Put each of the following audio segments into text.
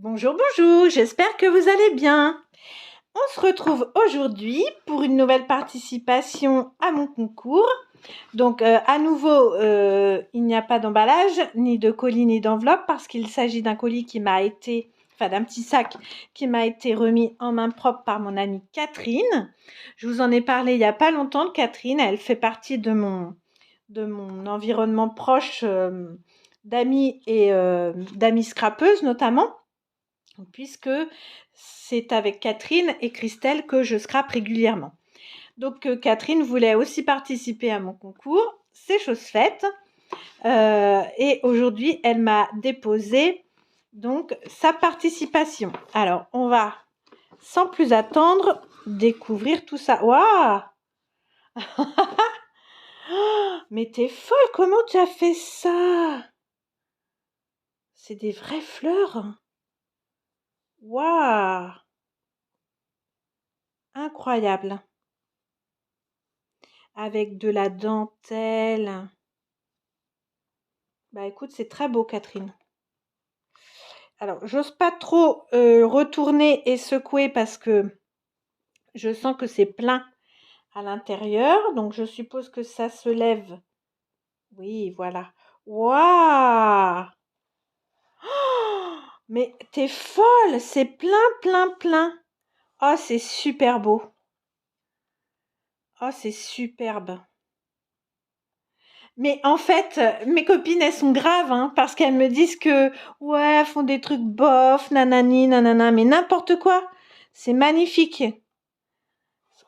Bonjour, bonjour, j'espère que vous allez bien. On se retrouve aujourd'hui pour une nouvelle participation à mon concours. Donc, à nouveau, il n'y a pas d'emballage, ni de colis, ni d'enveloppe, parce qu'il s'agit d'un colis qui m'a été, enfin d'un petit sac qui m'a été remis en main propre par mon amie Catherine. Je vous en ai parlé il n'y a pas longtemps de Catherine, elle fait partie de mon environnement proche d'amis et d'amis scrapeuses notamment, puisque c'est avec Catherine et Christelle que je scrape régulièrement. Donc Catherine voulait aussi participer à mon concours, c'est chose faite. Et aujourd'hui, elle m'a déposé donc sa participation. Alors, on va, sans plus attendre, découvrir tout ça. Waouh! Mais t'es folle, comment tu as fait ça? C'est des vraies fleurs? Waouh! Incroyable. Avec de la dentelle. Bah écoute, c'est très beau, Catherine. Alors, j'ose pas trop retourner et secouer parce que je sens que c'est plein à l'intérieur. Donc, je suppose que ça se lève. Oui, voilà. Waouh! Oh, mais t'es folle! C'est plein, plein, plein. Oh, c'est super beau. Oh, c'est superbe. Mais en fait, mes copines, elles sont graves, hein, parce qu'elles me disent que, ouais, elles font des trucs bof, nanani, nanana, mais n'importe quoi. C'est magnifique.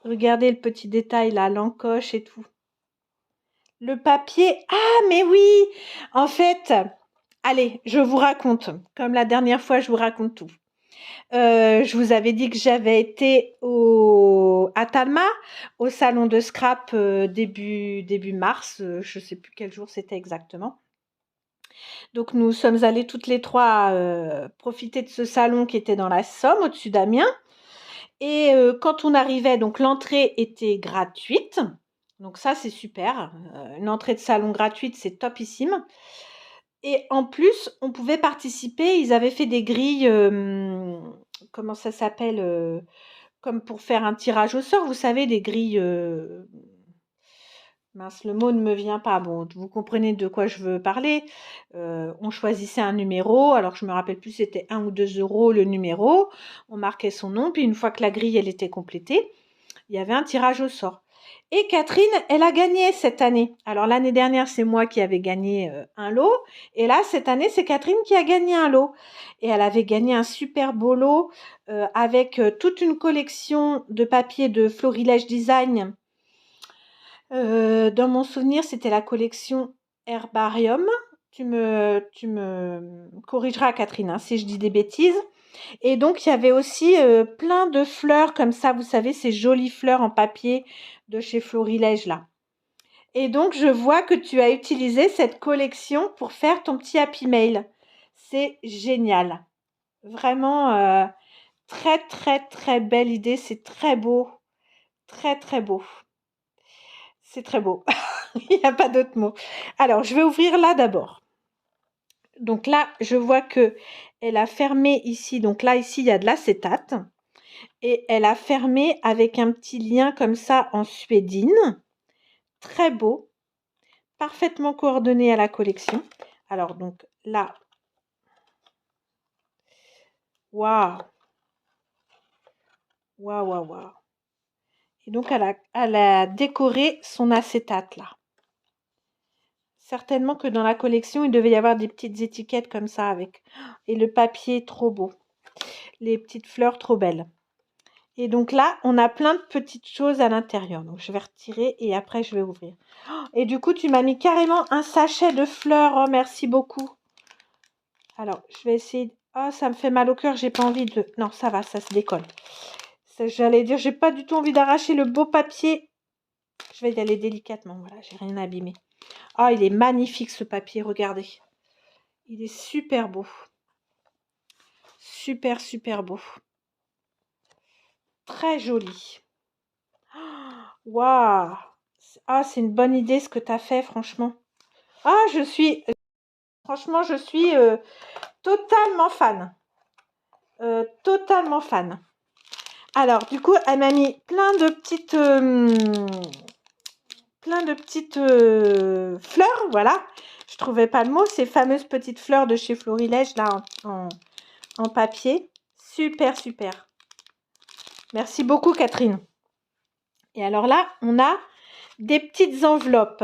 Regardez le petit détail là, l'encoche et tout. Le papier, ah, mais oui! En fait, allez, je vous raconte. Comme la dernière fois, je vous raconte tout. Je vous avais dit que j'avais été à Talma, au salon de scrap début mars. Je ne sais plus quel jour c'était exactement. Donc nous sommes allés toutes les trois profiter de ce salon qui était dans la Somme, au-dessus d'Amiens. Et quand on arrivait, donc l'entrée était gratuite. Donc ça, c'est super. Une entrée de salon gratuite, c'est topissime. Et en plus, on pouvait participer. Ils avaient fait des grilles, comment ça s'appelle, comme pour faire un tirage au sort. Vous savez, des grilles, mince, le mot ne me vient pas. Bon, vous comprenez de quoi je veux parler. On choisissait un numéro. Alors, je me rappelle plus, c'était 1 ou 2 € le numéro. On marquait son nom. Puis, une fois que la grille, elle était complétée, il y avait un tirage au sort. Et Catherine, elle a gagné cette année. Alors, l'année dernière, c'est moi qui avais gagné un lot. Et là, cette année, c'est Catherine qui a gagné un lot. Et elle avait gagné un super beau lot avec toute une collection de papiers de Florilège Design. Dans mon souvenir, c'était la collection Herbarium. Tu me corrigeras, Catherine, hein, si je dis des bêtises. Et donc, il y avait aussi plein de fleurs comme ça, vous savez, ces jolies fleurs en papier de chez Florilège, là. Et donc, je vois que tu as utilisé cette collection pour faire ton petit Happy Mail. C'est génial. Vraiment, très, très, très belle idée. C'est très beau. Très, très beau. C'est très beau. Il n'y a pas d'autre mot. Alors, je vais ouvrir là d'abord. Donc là, je vois que elle a fermé ici. Donc là, ici, il y a de l'acétate. Et elle a fermé avec un petit lien comme ça en suédine. Très beau. Parfaitement coordonné à la collection. Alors, donc là. Waouh! Waouh, waouh, waouh. Et donc, elle a décoré son acétate là. Certainement que dans la collection, il devait y avoir des petites étiquettes comme ça avec. Et le papier, trop beau. Les petites fleurs, trop belles. Et donc là, on a plein de petites choses à l'intérieur. Donc, je vais retirer et après, je vais ouvrir. Et du coup, tu m'as mis carrément un sachet de fleurs. Oh, merci beaucoup. Alors, je vais essayer. Oh, ça me fait mal au cœur. J'ai pas envie de. Non, ça va, ça se décolle. J'allais dire, j'ai pas du tout envie d'arracher le beau papier. Je vais y aller délicatement. Voilà, j'ai rien abîmé. Oh, il est magnifique ce papier. Regardez. Il est super beau. Super, super beau. Très joli. Waouh! Ah, c'est une bonne idée ce que tu as fait, franchement. Ah, franchement, je suis totalement fan. Totalement fan. Alors, du coup, elle m'a mis plein de petites fleurs, voilà. Je trouvais pas le mot, ces fameuses petites fleurs de chez Florilège, là, en papier. Super, super. Merci beaucoup, Catherine. Et alors là, on a des petites enveloppes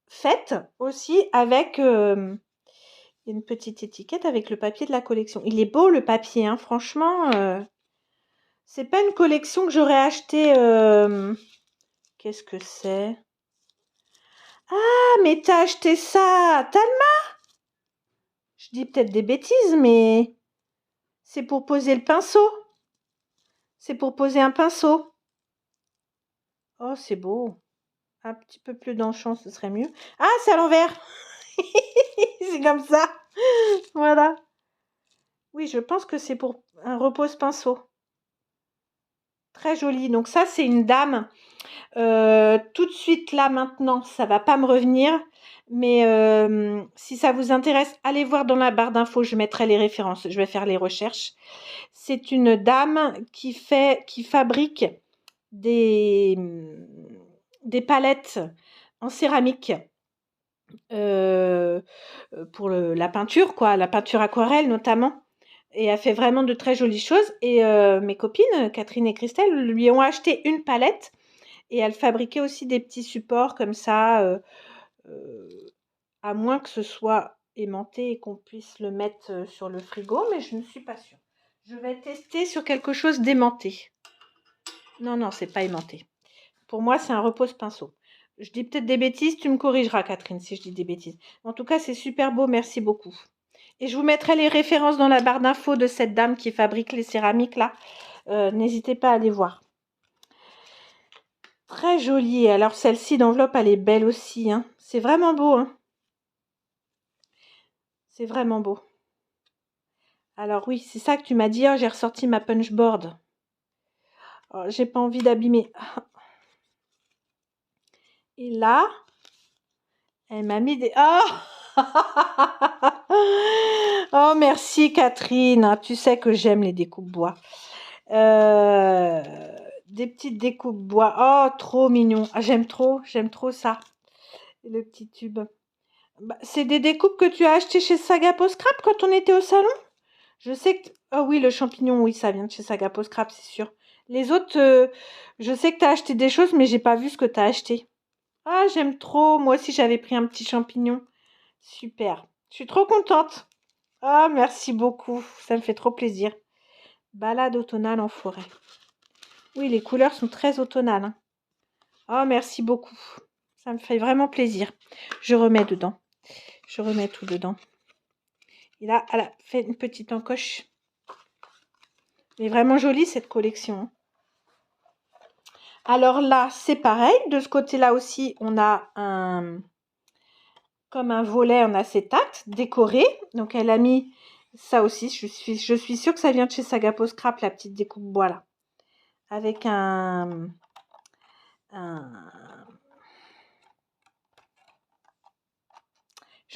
faites aussi avec une petite étiquette avec le papier de la collection. Il est beau, le papier, hein, franchement. C'est pas une collection que j'aurais acheté. Qu'est-ce que c'est? Ah, mais t'as acheté ça, Talma? Je dis peut-être des bêtises, mais c'est pour poser le pinceau. C'est pour poser un pinceau. Oh, c'est beau. Un petit peu plus dans le champ, ce serait mieux. Ah, c'est à l'envers. C'est comme ça. Voilà. Oui, je pense que c'est pour un repose-pinceau. Très joli. Donc ça, c'est une dame. Tout de suite, là, maintenant, ça va pas me revenir. Mais si ça vous intéresse, allez voir dans la barre d'infos. Je mettrai les références. Je vais faire les recherches. C'est une dame qui fabrique des palettes en céramique pour la peinture, quoi, la peinture aquarelle notamment. Et elle fait vraiment de très jolies choses. Et mes copines, Catherine et Christelle, lui ont acheté une palette et elle fabriquait aussi des petits supports comme ça, à moins que ce soit aimanté et qu'on puisse le mettre sur le frigo, mais je ne suis pas sûre. Je vais tester sur quelque chose d'aimanté. Non, non, c'est pas aimanté. Pour moi, c'est un repose-pinceau. Je dis peut-être des bêtises, tu me corrigeras, Catherine, si je dis des bêtises. En tout cas, c'est super beau, merci beaucoup. Et je vous mettrai les références dans la barre d'infos de cette dame qui fabrique les céramiques là. N'hésitez pas à aller voir. Très jolie. Alors celle-ci d'enveloppe, elle est belle aussi, hein. C'est vraiment beau, hein. C'est vraiment beau. Alors oui, c'est ça que tu m'as dit. Oh, j'ai ressorti ma punchboard. Oh, j'ai pas envie d'abîmer. Et là, elle m'a mis des... Oh Oh, merci Catherine. Tu sais que j'aime les découpes bois. Des petites découpes bois. Oh, trop mignon. Ah, j'aime trop ça. Le petit tube. Bah, c'est des découpes que tu as achetées chez Sagapo Scrap quand on était au salon? Je sais que... Oh oui, le champignon, oui, ça vient de chez Sagapo Scrap, c'est sûr. Les autres, je sais que tu as acheté des choses, mais j'ai pas vu ce que tu as acheté. Ah, j'aime trop. Moi aussi, j'avais pris un petit champignon. Super. Je suis trop contente. Ah, merci beaucoup. Ça me fait trop plaisir. Balade automnale en forêt. Oui, les couleurs sont très automnales, hein. Oh, merci beaucoup. Ça me fait vraiment plaisir. Je remets dedans. Je remets tout dedans. Et là, elle a fait une petite encoche. Elle est vraiment jolie, cette collection. Alors là, c'est pareil. De ce côté-là aussi, on a comme un volet en acétate décoré. Donc, elle a mis ça aussi. Je suis sûre que ça vient de chez Sagapo Scrap, la petite découpe bois là. Avec je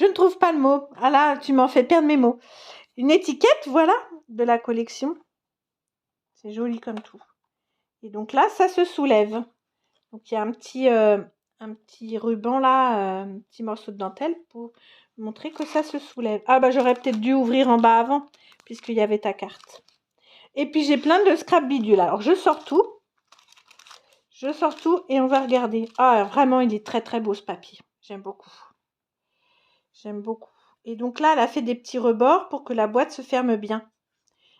ne trouve pas le mot. Ah là, tu m'en fais perdre mes mots. Une étiquette, voilà, de la collection. C'est joli comme tout. Et donc là, ça se soulève. Donc il y a un petit ruban là, un petit morceau de dentelle pour montrer que ça se soulève. Ah bah j'aurais peut-être dû ouvrir en bas avant, puisqu'il y avait ta carte. Et puis j'ai plein de scrap bidule. Alors je sors tout. Je sors tout et on va regarder. Ah vraiment, il est très très beau ce papier. J'aime beaucoup. J'aime beaucoup. Et donc là, elle a fait des petits rebords pour que la boîte se ferme bien.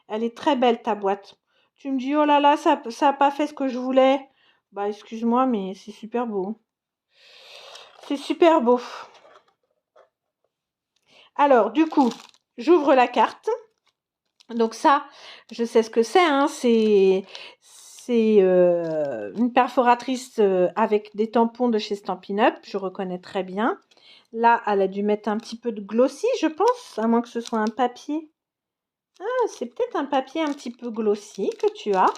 Elle est très belle ta boîte. Tu me dis, oh là là, ça n'a pas fait ce que je voulais. Bah excuse-moi, mais c'est super beau. C'est super beau. Alors, du coup, j'ouvre la carte. Donc ça, je sais ce que c'est, hein. C'est une perforatrice avec des tampons de chez Stampin' Up. Je reconnais très bien. Là, elle a dû mettre un petit peu de glossy, je pense, à moins que ce soit un papier. Ah, c'est peut-être un papier un petit peu glossy que tu as.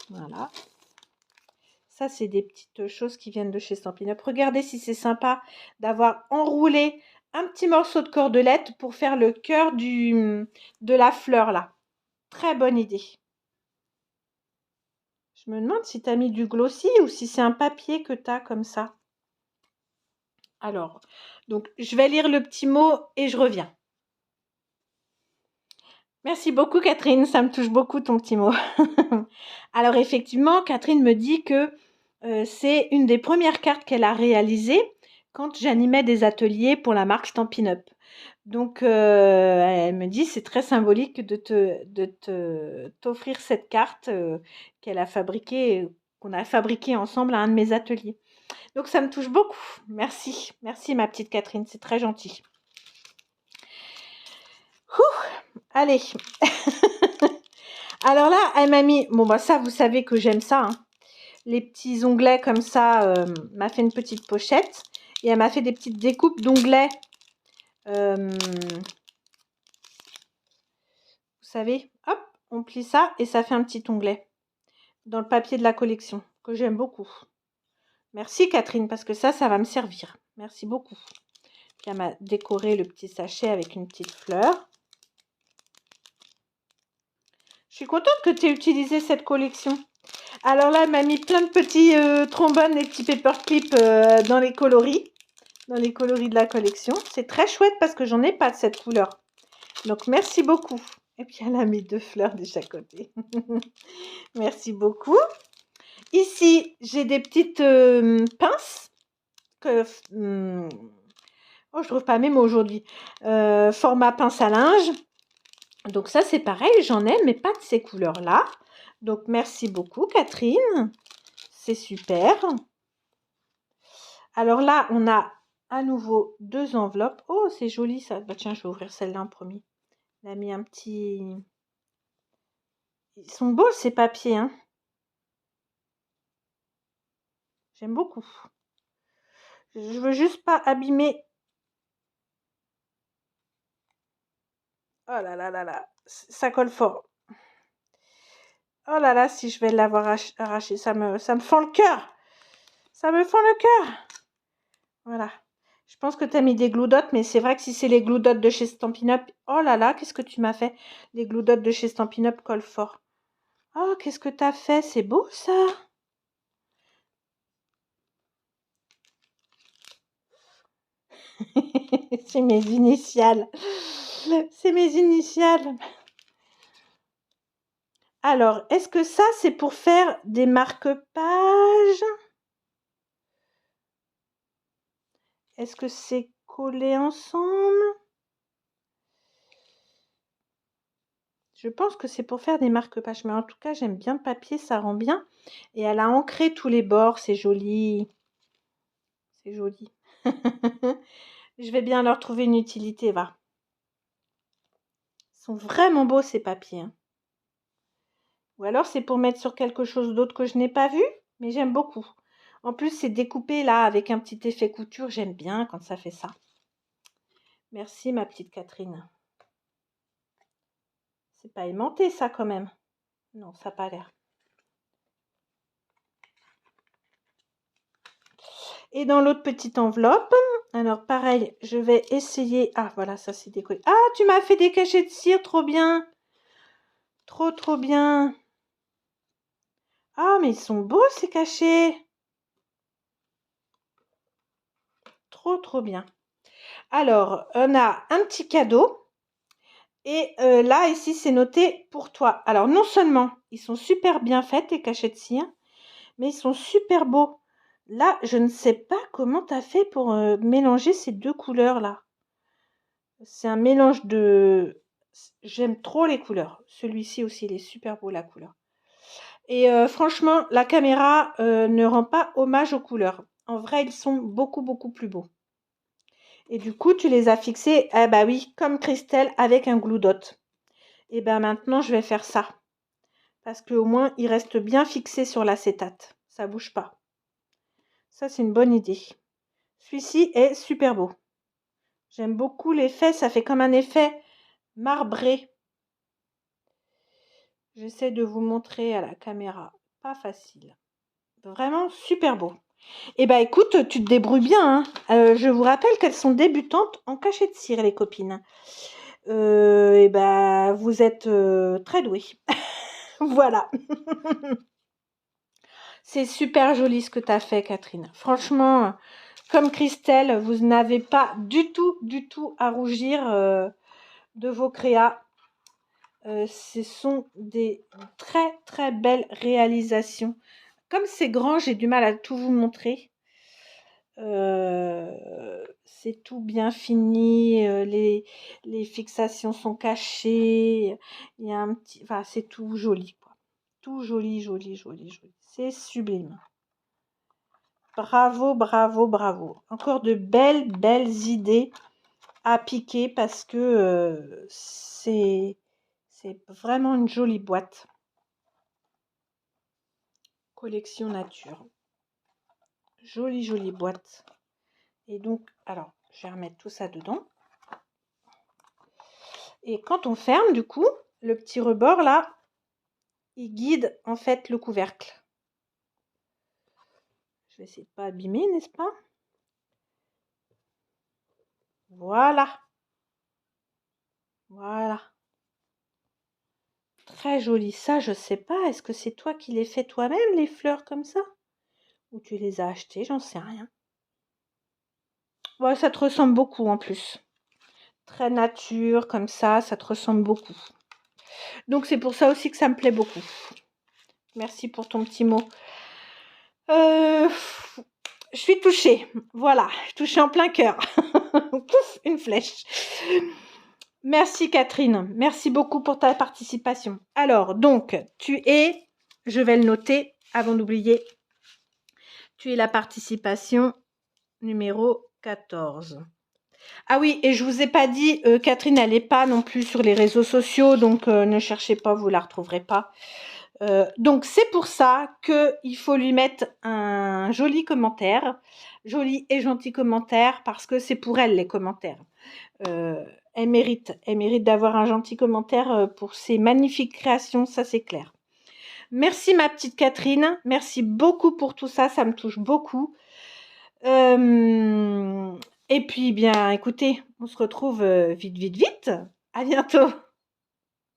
Voilà. Ça, c'est des petites choses qui viennent de chez Stampin' Up. Regardez si c'est sympa d'avoir enroulé un petit morceau de cordelette pour faire le cœur de la fleur là. Très bonne idée. Je me demande si tu as mis du glossy ou si c'est un papier que tu as comme ça. Alors, donc je vais lire le petit mot et je reviens. Merci beaucoup Catherine, ça me touche beaucoup ton petit mot. Alors effectivement, Catherine me dit que c'est une des premières cartes qu'elle a réalisées quand j'animais des ateliers pour la marque Stampin' Up. Donc elle me dit c'est très symbolique de t'offrir cette carte qu'elle a fabriquée, qu'on a fabriquée ensemble à un de mes ateliers. Donc ça me touche beaucoup. Merci, merci ma petite Catherine, c'est très gentil. Allez. Alors là, elle m'a mis, bon bah ça vous savez que j'aime ça, hein. Les petits onglets comme ça, m'a fait une petite pochette et elle m'a fait des petites découpes d'onglets. Vous savez, hop, on plie ça et ça fait un petit onglet dans le papier de la collection que j'aime beaucoup. Merci Catherine parce que ça va me servir. Merci beaucoup. Puis elle m'a décoré le petit sachet avec une petite fleur. Je suis contente que tu aies utilisé cette collection. Alors là, elle m'a mis plein de petits trombones et petits paperclips dans les coloris de la collection. C'est très chouette parce que j'en ai pas de cette couleur. Donc, merci beaucoup. Et puis, elle a mis 2 fleurs de chaque côté. Merci beaucoup. Ici, j'ai des petites pinces. Oh, je trouve pas mes mots aujourd'hui. Format pince à linge. Donc ça, c'est pareil, j'en ai, mais pas de ces couleurs-là. Donc, merci beaucoup, Catherine. C'est super. Alors là, on a à nouveau 2 enveloppes. Oh, c'est joli ça. Bah, tiens, je vais ouvrir celle-là en premier. Elle a mis un petit... Ils sont beaux ces papiers, hein. J'aime beaucoup. Je veux juste pas abîmer. Oh là là là là. Ça colle fort. Oh là là, si je vais l'avoir arraché, ça me fend le cœur. Ça me fend le cœur. Voilà. Je pense que tu as mis des glue dots, mais c'est vrai que si c'est les glue dots de chez Stampin' Up... Oh là là, qu'est-ce que tu m'as fait? Les glue dots de chez Stampin' Up collent fort. Oh, qu'est-ce que tu as fait? C'est beau ça. C'est mes initiales. C'est mes initiales. Alors, est-ce que ça, c'est pour faire des marque-pages? Est-ce que c'est collé ensemble? Je pense que c'est pour faire des marque-pages. Mais en tout cas, j'aime bien le papier, ça rend bien. Et elle a ancré tous les bords, c'est joli. C'est joli. Je vais bien leur trouver une utilité, va. Ils sont vraiment beaux, ces papiers, hein. Ou alors, c'est pour mettre sur quelque chose d'autre que je n'ai pas vu. Mais j'aime beaucoup. En plus, c'est découpé là avec un petit effet couture. J'aime bien quand ça fait ça. Merci ma petite Catherine. C'est pas aimanté ça quand même. Non, ça n'a pas l'air. Et dans l'autre petite enveloppe, alors pareil, je vais essayer... Ah voilà, ça c'est décollé. Ah, tu m'as fait des cachets de cire, trop bien. Trop, trop bien. Ah, mais ils sont beaux ces cachets. Trop, trop bien. Alors, on a un petit cadeau. Et là, ici, c'est noté pour toi. Alors, non seulement, ils sont super bien faits, tes cachets de cire, mais ils sont super beaux. Là, je ne sais pas comment tu as fait pour mélanger ces 2 couleurs-là. C'est un mélange de... J'aime trop les couleurs. Celui-ci aussi, il est super beau, la couleur. Et franchement, la caméra ne rend pas hommage aux couleurs. En vrai, ils sont beaucoup, beaucoup plus beaux. Et du coup, tu les as fixés, eh bah oui, comme Christelle avec un glue dot. Et ben maintenant, je vais faire ça. Parce qu'au moins, il reste bien fixé sur l'acétate. Ça bouge pas. Ça, c'est une bonne idée. Celui-ci est super beau. J'aime beaucoup l'effet. Ça fait comme un effet marbré. J'essaie de vous montrer à la caméra. Pas facile. Vraiment super beau. Eh ben écoute, tu te débrouilles bien, hein. Je vous rappelle qu'elles sont débutantes en cachet de cire, les copines. Et ben, vous êtes très douées. Voilà. C'est super joli ce que tu as fait, Catherine. Franchement, comme Christelle, vous n'avez pas du tout à rougir de vos créas. Ce sont des très belles réalisations. Comme c'est grand, j'ai du mal à tout vous montrer. C'est tout bien fini, les fixations sont cachées, il y a un petit, enfin c'est tout joli quoi. Tout joli. C'est sublime. Bravo. Encore de belles idées à piquer parce que c'est vraiment une jolie boîte. Collection nature. Jolie boîte. Et donc, alors, je vais remettre tout ça dedans. Et quand on ferme, du coup, le petit rebord là, il guide en fait le couvercle. Je vais essayer de pas abîmer, n'est-ce pas? Voilà. Très joli. Ça, je sais pas. Est-ce que c'est toi qui les fais toi-même, les fleurs comme ça? Ou tu les as achetées? J'en sais rien. Ouais, ça te ressemble beaucoup en plus. Très nature, comme ça te ressemble beaucoup. Donc c'est pour ça aussi que ça me plaît beaucoup. Merci pour ton petit mot. Je suis touchée. Voilà, touchée en plein cœur. Pouf, une flèche. Merci Catherine. Merci beaucoup pour ta participation. Alors, donc, je vais le noter avant d'oublier, tu es la participation numéro 14. Ah oui, et je vous ai pas dit, Catherine, elle n'est pas non plus sur les réseaux sociaux, donc ne cherchez pas, vous la retrouverez pas. Donc c'est pour ça qu'il faut lui mettre un joli commentaire, joli et gentil commentaire, parce que c'est pour elle les commentaires. Elle mérite d'avoir un gentil commentaire pour ses magnifiques créations, ça c'est clair. Merci ma petite Catherine, merci beaucoup pour tout ça, ça me touche beaucoup. Et puis bien écoutez, on se retrouve vite. À bientôt.